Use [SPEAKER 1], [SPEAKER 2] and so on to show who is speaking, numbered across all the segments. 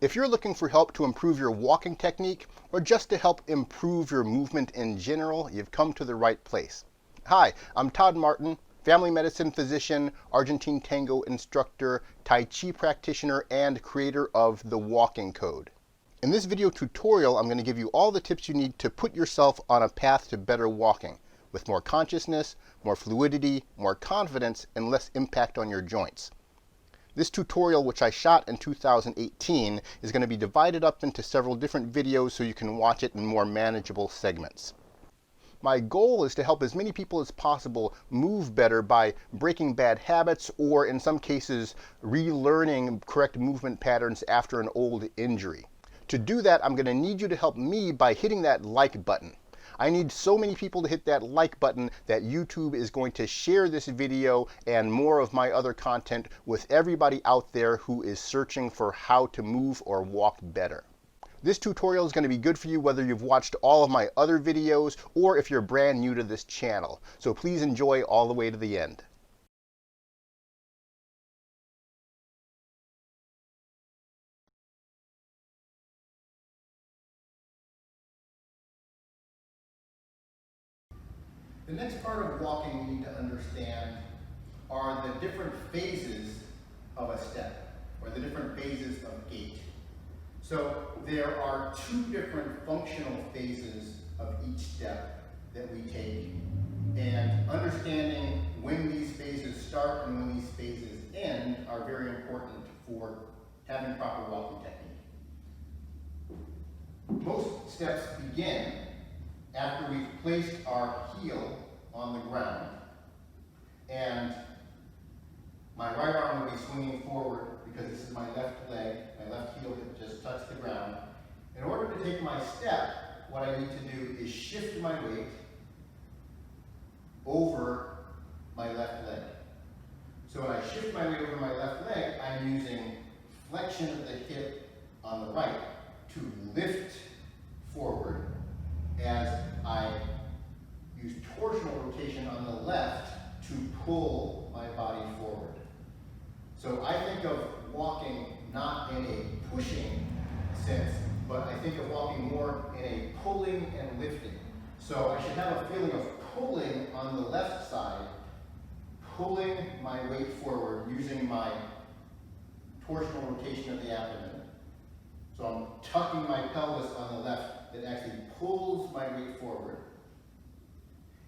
[SPEAKER 1] If you're looking for help to improve your walking technique or just to help improve your movement in general, you've come to the right place. Hi, I'm Todd Martin, family medicine physician, Argentine tango instructor, Tai Chi practitioner, and creator of The Walking Code. In this video tutorial, I'm going to give you all the tips you need to put yourself on a path to better walking, with more consciousness, more fluidity, more confidence, and less impact on your joints. This tutorial, which I shot in 2018, is going to be divided up into several different videos so you can watch it in more manageable segments. My goal is to help as many people as possible move better by breaking bad habits or, in some cases, relearning correct movement patterns after an old injury. To do that, I'm going to need you to help me by hitting that like button. I need so many people to hit that like button that YouTube is going to share this video and more of my other content with everybody out there who is searching for how to move or walk better. This tutorial is going to be good for you whether you've watched all of my other videos or if you're brand new to this channel. So please enjoy all the way to the end. The next part of walking you need to understand are the different phases of a step, or the different phases of gait. So there are two different functional phases of each step that we take, and understanding when these phases start and when these phases end are very important for having proper walking technique. Most steps begin after we've placed our heel on the ground, and my right arm will be swinging forward because this is my left leg, my left heel just touched the ground. In order to take my step, what I need to do is shift my weight over my left leg. So when I shift my weight over my left leg, I'm using flexion of the hip on the right to lift forward, as I use torsional rotation on the left to pull my body forward. So I think of walking not in a pushing sense, but I think of walking more in a pulling and lifting. So I should have a feeling of pulling on the left side, pulling my weight forward using my torsional rotation of the abdomen. So I'm tucking my pelvis on the left that actually pulls my weight forward.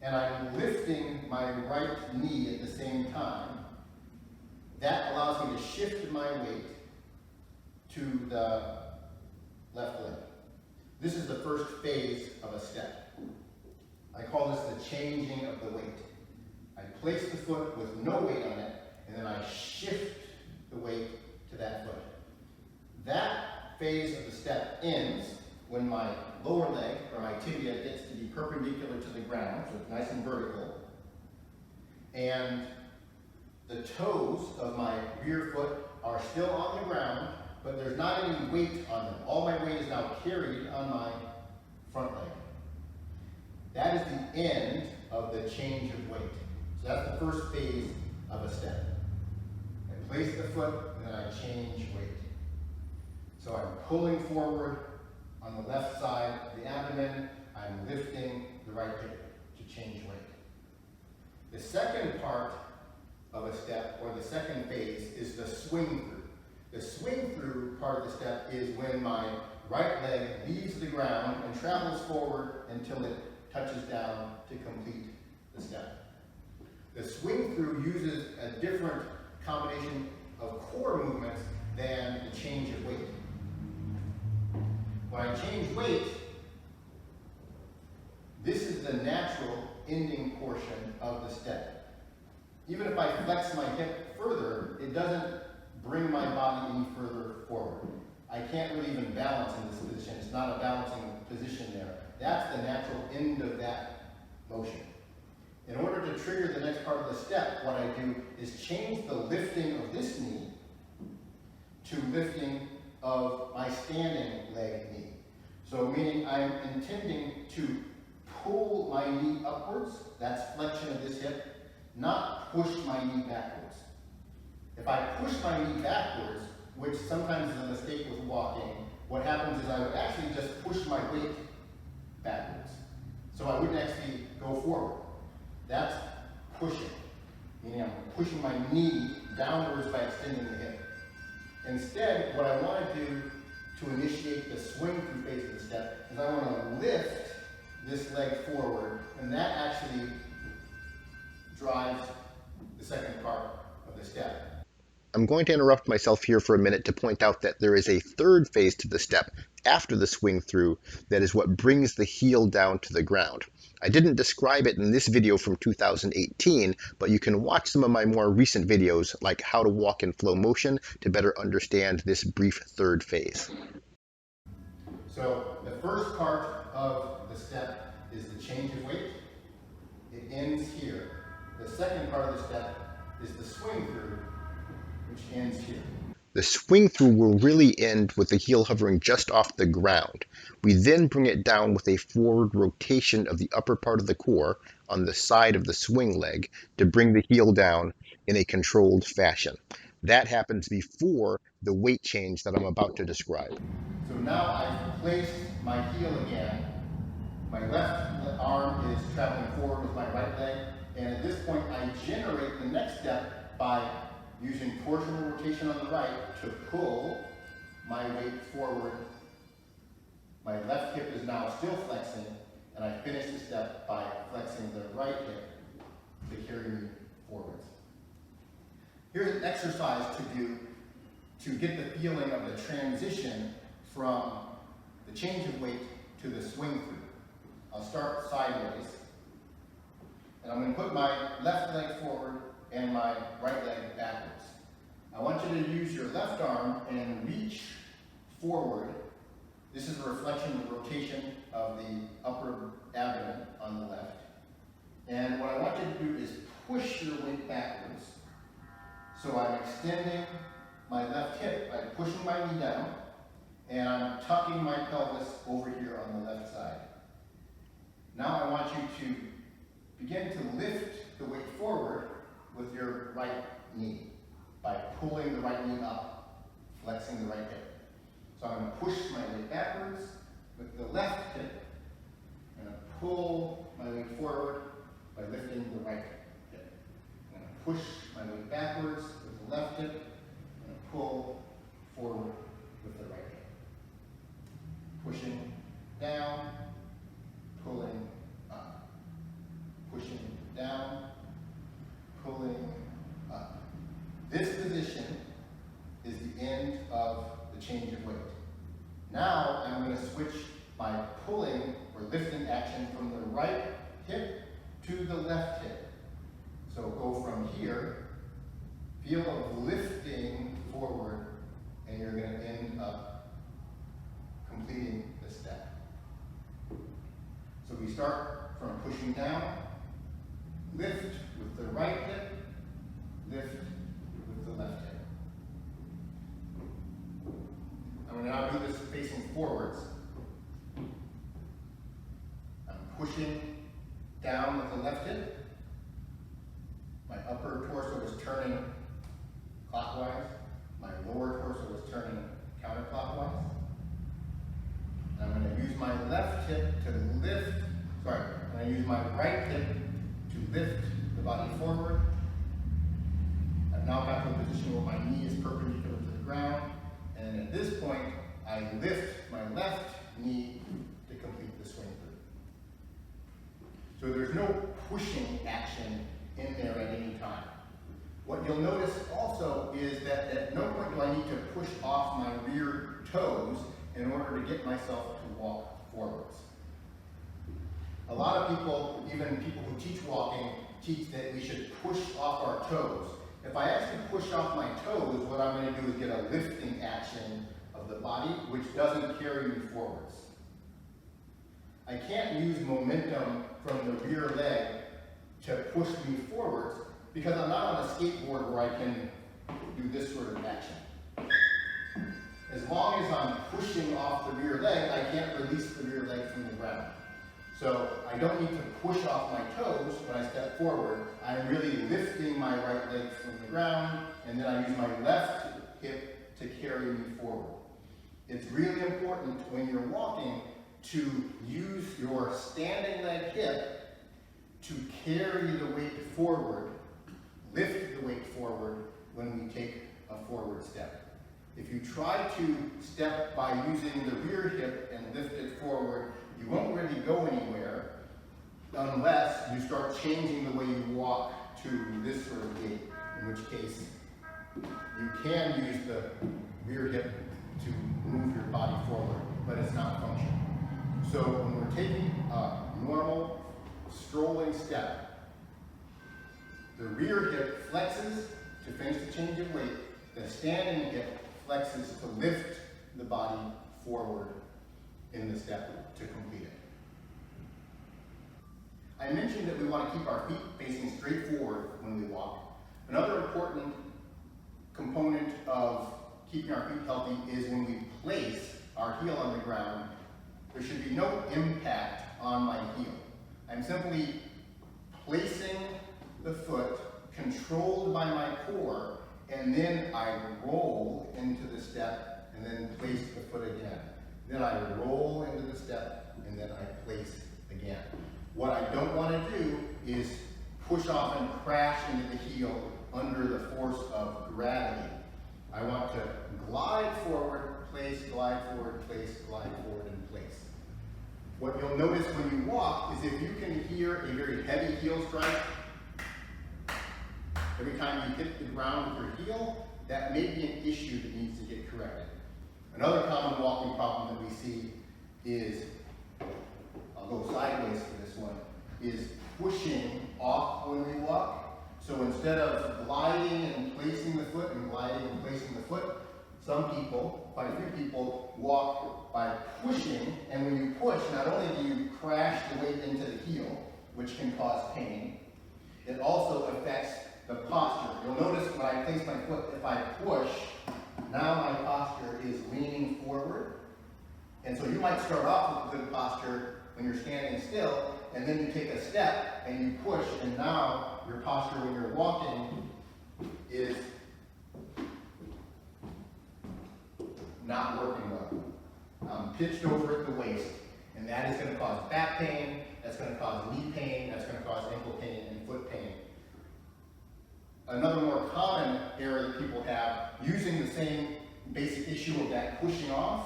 [SPEAKER 1] And I'm lifting my right knee at the same time. That allows me to shift my weight to the left leg. This is the first phase of a step. I call this the changing of the weight. I place the foot with no weight on it, and then I shift the weight to that foot. That phase of the step ends when my lower leg, or my tibia, gets to be perpendicular to the ground, so it's nice and vertical, and the toes of my rear foot are still on the ground, but there's not any weight on them. All my weight is now carried on my front leg. That is the end of the change of weight. So that's the first phase of a step. I place the foot, and then I change weight. So I'm pulling forward on the left side of the abdomen, I'm lifting the right hip to change weight. The second part of a step, or the second phase, is the swing through. The swing through part of the step is when my right leg leaves the ground and travels forward until it touches down to complete the step. The swing through uses a different combination of core movements than the change of weight. When I change weight, this is the natural ending portion of the step. Even if I flex my hip further, it doesn't bring my body any further forward. I can't really even balance in this position. It's not a balancing position there. That's the natural end of that motion. In order to trigger the next part of the step, what I do is change the lifting of this knee to lifting of my standing leg knee. So meaning I'm intending to pull my knee upwards, that's flexion of this hip, not push my knee backwards. If I push my knee backwards, which sometimes is a mistake with walking, what happens is I would actually just push my weight backwards. So I wouldn't actually go forward. That's pushing, meaning I'm pushing my knee downwards by extending the hip. Instead, what I want to do to initiate the swing through phase of the step is I want to lift this leg forward, and that actually drives the second part of the step.
[SPEAKER 2] I'm going to interrupt myself here for a minute to point out that there is a third phase to the step after the swing through that is what brings the heel down to the ground. I didn't describe it in this video from 2018, but you can watch some of my more recent videos like how to walk in flow motion to better understand this brief third phase.
[SPEAKER 1] So the first part of the step is the change of weight. It ends here. The second part of the step is the swing through, which ends here.
[SPEAKER 2] The swing through will really end with the heel hovering just off the ground. We then bring it down with a forward rotation of the upper part of the core on the side of the swing leg to bring the heel down in a controlled fashion. That happens before the weight change that I'm about to describe.
[SPEAKER 1] So now I've placed my heel again. My left arm is traveling forward with my right leg, and at this point I generate the next step by using torsional rotation on the right to pull my weight forward. My left hip is now still flexing, and I finish the step by flexing the right hip to carry me forwards. Here's an exercise to do to get the feeling of the transition from the change of weight to the swing through. I'll start sideways, and I'm going to put my left leg forward and my right leg backwards. I want you to use your left arm and reach forward. This is a reflection of the rotation of the upper abdomen on the left. And what I want you to do is push your weight backwards. So I'm extending my left hip by pushing my knee down, and I'm tucking my pelvis over here on the left side. Now I want you to begin to lift the weight forward with your right knee by pulling the right knee up, flexing the right hip. So I'm going to push my weight backwards with the left hip, and I pull my weight forward by lifting the right hip. I'm going to push my weight backwards with the left hip, and I pull forward with the right hip. Pushing down, pulling up. Pushing down, pulling up. This position is the end of the change of weight. Now I'm going to switch my pulling or lifting action from the right hip to the left hip. So go from here, feel of lifting forward, and you're going to end up completing the step. So we start from pushing down, lift with the right hip, lift with the left hip. I'm going to now do this facing forwards. I'm pushing down with the left hip. My upper torso is turning clockwise. My lower torso is turning counterclockwise. And I'm going to use my left hip to lift, I'm going to use my right hip to lift the body forward. I've now got to a position where my knee is perpendicular to the ground. And at this point, I lift my left knee to complete the swing through. So there's no pushing action in there at any time. What you'll notice also is that at no point do I need to push off my rear toes in order to get myself to walk forwards. A lot of people, even people who teach walking, teach that we should push off our toes. If I actually push off my toes, what I'm going to do is get a lifting action of the body, which doesn't carry me forwards. I can't use momentum from the rear leg to push me forwards because I'm not on a skateboard where I can do this sort of action. As long as I'm pushing off the rear leg, I can't release the rear leg from the ground. So I don't need to push off my toes when I step forward. I'm really lifting my right leg from the ground, and then I use my left hip to carry me forward. It's really important when you're walking to use your standing leg hip to carry the weight forward, lift the weight forward when we take a forward step. If you try to step by using the rear hip and lift it forward, you won't really go anywhere unless you start changing the way you walk to this sort of gait, in which case you can use the rear hip to move your body forward, but it's not functional. So when we're taking a normal strolling step, the rear hip flexes to finish the change of weight, the standing hip flexes to lift the body forward in the step to complete it. I mentioned that we want to keep our feet facing straight forward when we walk. Another important component of keeping our feet healthy is when we place our heel on the ground, there should be no impact on my heel. I'm simply placing the foot controlled by my core, and then I roll into the step and then place the foot again. Then I roll into the step and then I place again. What I don't want to do is push off and crash into the heel under the force of gravity. I want to glide forward, place, glide forward, place, glide forward, and place. What you'll notice when you walk is if you can hear a very heavy heel strike, every time you hit the ground with your heel, that may be an issue that needs to get corrected. Another common walking problem that we see is, I'll go sideways for this one, is pushing off when we walk. So instead of gliding and placing the foot and gliding and placing the foot, some people, quite a few people, walk by pushing, and when you push, not only do you crash the weight into the heel, which can cause pain, it also affects the posture. You'll notice when I place my foot, if I push, now my posture is leaning forward. And so you might start off with a good posture when you're standing still, and then you take a step and you push, and now your posture when you're walking is not working well. Pitched over at the waist, and that is going to cause back pain, that's going to cause knee pain, that's going to cause ankle pain and foot pain. Another more common error that people have, using the same basic issue of that pushing off,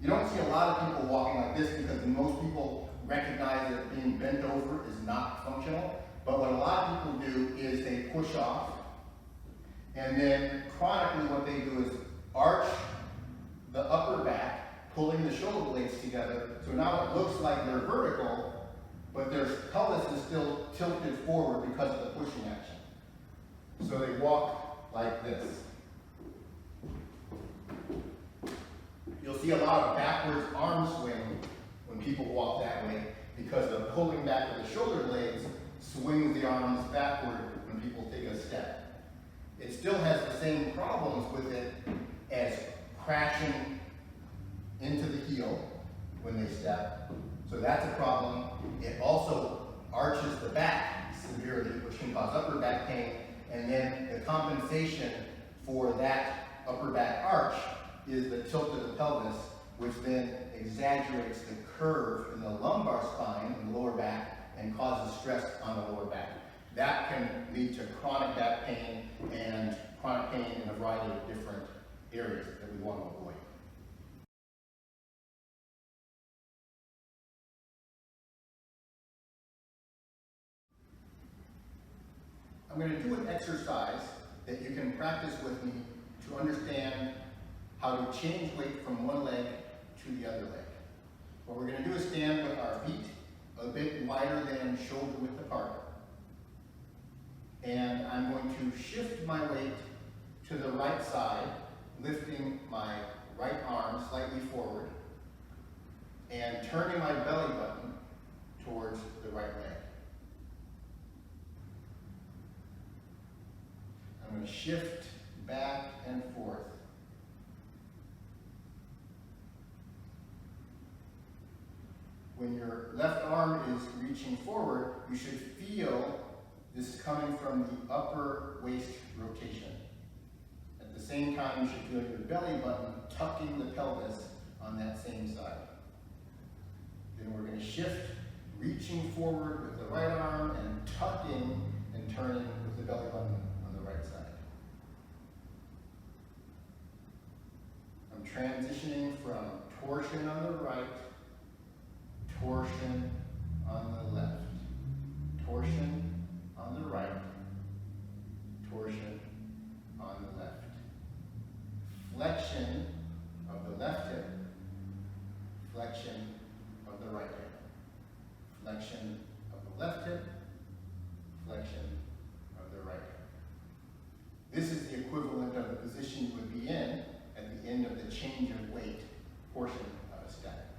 [SPEAKER 1] you don't see a lot of people walking like this because most people recognize that being bent over is not functional. But what a lot of people do is they push off, and then chronically what they do is arch the upper back, pulling the shoulder blades together. So now it looks like they're vertical, but their pelvis is still tilted forward because of the pushing action. So they walk like this. You'll see a lot of backwards arm swing when people walk that way because the pulling back of the shoulder blades swings the arms backward when people take a step. It still has the same problems with it as crashing into the heel when they step. So that's a problem. It also arches the back severely, which can cause upper back pain. And then the compensation for that upper back arch is the tilt of the pelvis, which then exaggerates the curve in the lumbar spine in the lower back and causes stress on the lower back. That can lead to chronic back pain and chronic pain in a variety of different areas that we want to avoid. I'm going to do an exercise that you can practice with me to understand how to change weight from one leg to the other leg. What we're going to do is stand with our feet a bit wider than shoulder width apart. And I'm going to shift my weight to the right side, lifting my right arm slightly forward and turning my belly button towards the right leg. I'm going to shift back and forth. When your left arm is reaching forward, you should feel this coming from the upper waist rotation. At the same time, you should feel your belly button tucking the pelvis on that same side. Then we're going to shift, reaching forward with the right arm and tucking and turning with the belly button on the right side. I'm transitioning from torsion on the right, torsion on the left, torsion on the right, torsion on the left. Flexion of the left hip, flexion of the right hip, flexion of the left hip, flexion of the right hip. This is the equivalent of the position you would be in at the end of the change of weight portion of a step.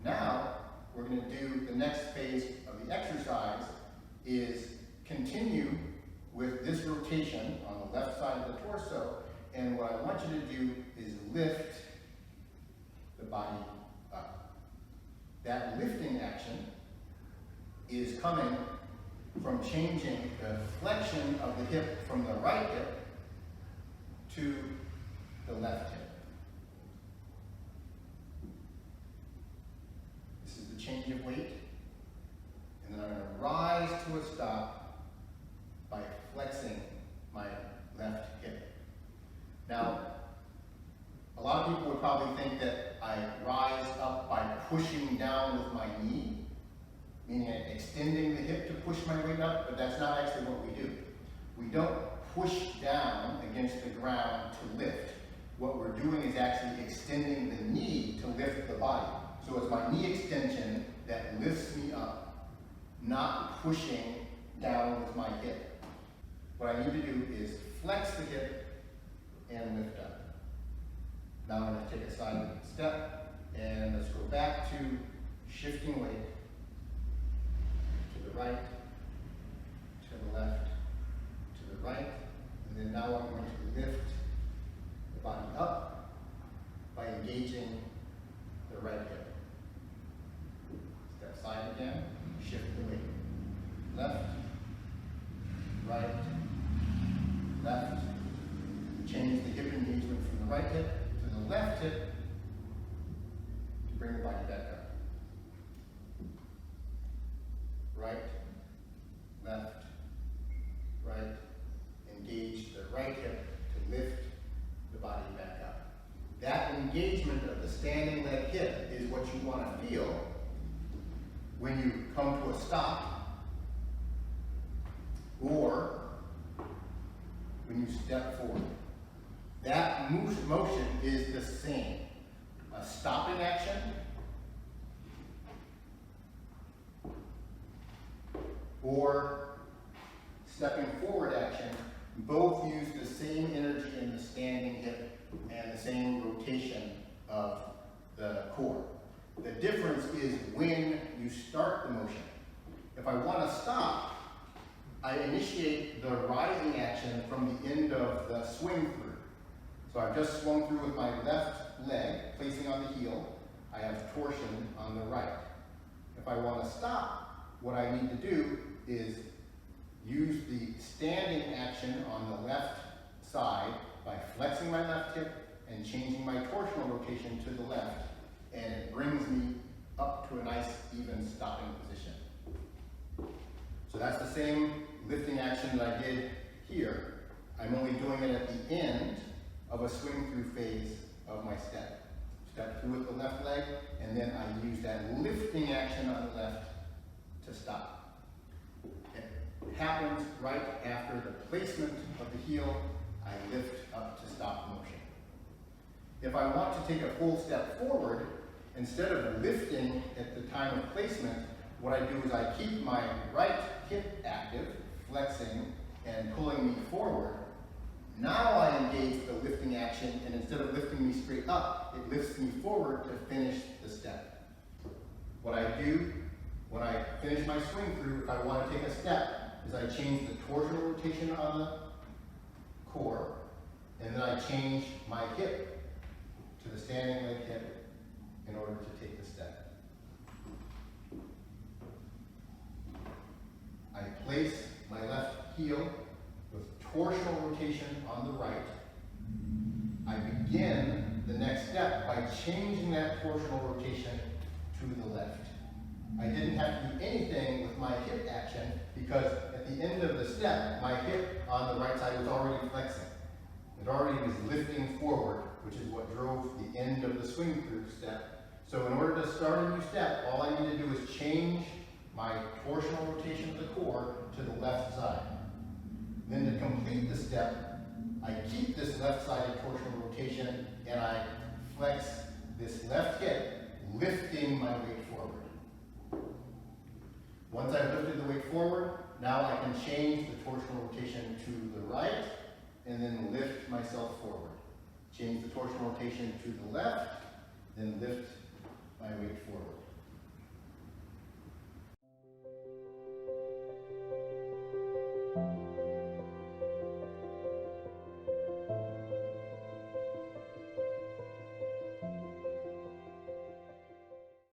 [SPEAKER 1] Now, we're going to do the next phase of the exercise is continue with this rotation on the left side of the torso, and what I want you to do is lift the body up. That lifting action is coming from changing the flexion of the hip from the right hip to the left hip. This is the change of weight, and then I'm going to rise to a stop by flexing my left hip. Now, a lot of people would probably think that I rise up by pushing down with my knee, meaning extending the hip to push my weight up, but that's not actually what we do. We don't push down against the ground to lift. What we're doing is actually extending the knee to lift the body. So it's my knee extension that lifts me up, not pushing down with my hip. What I need to do is flex the hip and lift up. Now I'm going to take a side step, and let's go back to shifting weight to the right, to the left, to the right, and then now I'm going to lift the body up by engaging the right hip. Step side again, shift the weight. Left, right, left. Change the hip engagement from the right hip to the left hip to bring the body back up. Right, left, right. Engage the right hip to lift the body back up. That engagement of the standing leg hip is what you want to feel when you come to a stop or when you step forward. That motion is the same. A stopping action or stepping forward action both use the same energy in the standing hip and the same rotation of the core. The difference is when you start the motion. If I want to stop, I initiate the rising action from the end of the swing through. So I've just swung through with my left leg, placing on the heel. I have torsion on the right. If I want to stop, what I need to do is use the standing action on the left side by flexing my left hip and changing my torsional rotation to the left, and it brings me up to a nice even stopping position. So that's the same lifting action that I did here. I'm only doing it at the end of a swing through phase of my step. Step through with the left leg, and then I use that lifting action on the left to stop. It happens right after the placement of the heel. I lift up to stop motion. If I want to take a full step forward, instead of lifting at the time of placement, what I do is I keep my right hip active, flexing and pulling me forward. Now I engage the lifting action, and instead of lifting me straight up, it lifts me forward to finish the step. What I do when I finish my swing through, if I want to take a step, is I change the torsional rotation on the core, and then I change my hip to the standing leg hip in order to take the step. I place my left heel with torsional rotation on the right. I begin the next step by changing that torsional rotation to the left. I didn't have to do anything with my hip action because at the end of the step, my hip on the right side was already flexing. It already was lifting forward, which is what drove the end of the swing through step. So in order to start a new step, all I need to do is change my torsional rotation of the core to the left side. Then to complete the step, I keep this left-sided torsional rotation and I flex this left hip, lifting my weight forward. Once I've lifted the weight forward, now I can change the torsional rotation to the right and then lift myself forward. Change the torsional rotation to the left, then lift my weight forward.